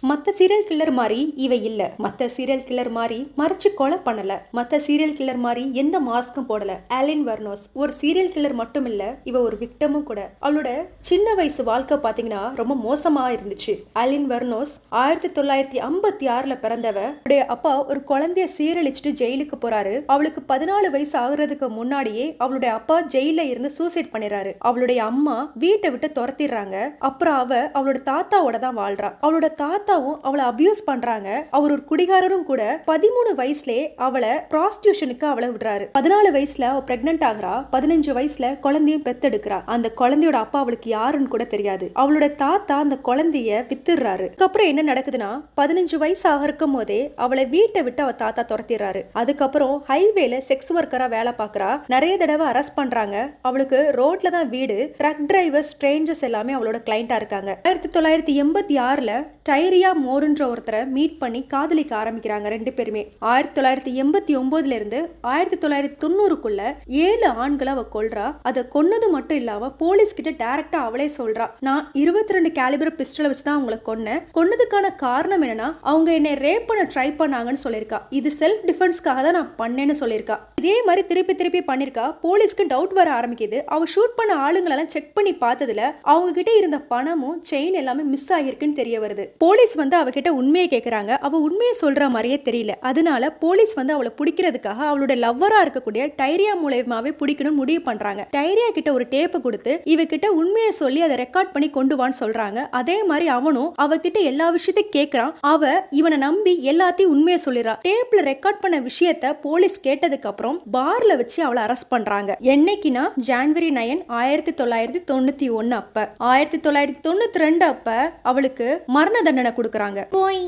மற்ற serial killer மாதிரி இவ இல்ல. மற்ற சீரியல் கில்லர் மாதிரி மறைச்சு கொலை பண்ணல. மற்ற சீரியல் கில்லர் மாதிரி எந்த மாஸ்க்கும் போடல. ஆலின் வர்னோஸ் ஒரு சீரியல் கில்லர் மட்டும் இல்ல, இவ ஒரு விக்டமும் கூட. அவளோட சின்ன வயசு வாழ்க்கை பாத்தீங்கன்னா ரொம்ப மோசமா இருந்துச்சு. ஆலின் வர்னோஸ் 1956 பிறந்தவ. அவளுடைய அப்பா ஒரு குழந்தைய சீரழிச்சிட்டு ஜெயிலுக்கு போறாரு. அவளுக்கு 14 வயசு ஆகுறதுக்கு முன்னாடியே அவளுடைய அப்பா ஜெயில இருந்து சூசைட் பண்ணிடுறாரு. அவளுடைய அம்மா வீட்டை விட்டு துரத்திடுறாங்க. அப்புறம் அவளோட தாத்தாவோட தான் வாழ்றா. அவளோட தாத்தாவும் அவளை அபியூஸ் பண்றாங்க. அவர் ஒரு குடிகாரரும் கூட. 13 வயசுலயே அவளை ப்ராஸ்டியூஷனுக்கு அவளை விடுறாரு. 14 வயசுல அவ பிரெக்னன்ட் ஆகுறா. 15 வயசுல குழந்தையும் பெத்தெடுக்கிறா. அந்த குழந்தையோட அப்பா அவளுக்கு யாருன்னு கூட தெரியாது. அவளோட தாத்தா அந்த குழந்தைய வித்துடுறாரு. அதுக்கப்புறம் என்ன நடக்குதுன்னா, 15 வயசு ஆகிருக்கும் போதே அவளை வீட்டை விட்டு அவ தாத்தா துரத்திடுறாரு. அதுக்கப்புறம் ஹைவேல செக்ஸ் ஒர்க்கரா வேலை பார்க்கறா. நிறைய தடவை அரெஸ்ட் பண்றாங்க. அவளுக்கு ரோட்ல தான் வீடு. ட்ரக் டிரைவர், ஸ்ட்ரேஞ்சர்ஸ் எல்லாமே அவளோட கிளைண்டா இருக்காங்க. 1986 டைரியா மோர்ன்ற ஒருத்தரை மீட் பண்ணி காதலிக்க ஆரம்பிக்கிறாங்க ரெண்டு பேருமே. 1989 இருந்து 1990க்குள்ள 7 ஆண்களை அவ கொல்றா. அதை கொன்னது மட்டும் இல்லாம போலீஸ் கிட்ட டைரக்டா அவளே சொல்றா, நான் 22 கேலிபர் பிஸ்டலை வச்சுதான் அவங்களை கொன்னேன். கொன்னதுக்கான காரணம் என்னன்னா, அவங்க என்னை ரேப் பண்ண ட்ரை பண்ணாங்கன்னு சொல்லியிருக்கா. இது செல்ஃப் டிஃபென்ஸ்க்காக தான் நான் பண்ணேன்னு சொல்லியிருக்கா. இதே மாதிரி திருப்பி திருப்பி பண்ணிருக்கா. போலீஸ்க்கு டவுட் வர ஆரம்பிக்குது. அவ ஷூட் பண்ண ஆளுங்களெல்லாம் செக் பண்ணி பார்த்ததுல அவங்க கிட்ட இருந்த பணமும் செயின் எல்லாமே மிஸ் ஆகிருக்குன்னு தெரிய வருது. போலீஸ் அவகிட்ட உண்மையை கேட்கறாங்க. அவ உண்மையை சொல்ற மாதிரியே தெரியல. அதனால போலீஸ் அவளை பிடிக்கிறதுக்காக அவளோட லவ்வரா இருக்கக்கூடிய டைரியா மூலமாவே பிடிக்கணும்னு முடிவு பண்றாங்க. டைரியா கிட்ட ஒரு டேப் கொடுத்து இவகிட்ட உண்மையை சொல்லி அதை ரெக்கார்ட் பண்ணி கொண்டு வான்னு சொல்றாங்க. அதே மாதிரி அவனும் அவகிட்ட எல்லா விஷயத்தையும் கேட்கறான். அவ இவனை நம்பி எல்லாத்தையும் உண்மையை சொல்லிடுறா. டேப்ல ரெக்கார்ட் பண்ண விஷயத்த போலீஸ் கேட்டதுக்கு அப்புறம் பார்ல வச்சு அவளை அரெஸ்ட் பண்றாங்க. என்னைக்குனா ஜனவரி 9, 1991 அப்ப. 1992 அப்ப அவளுக்கு மரண தண்டனை கொடுக்கறாங்க. போய்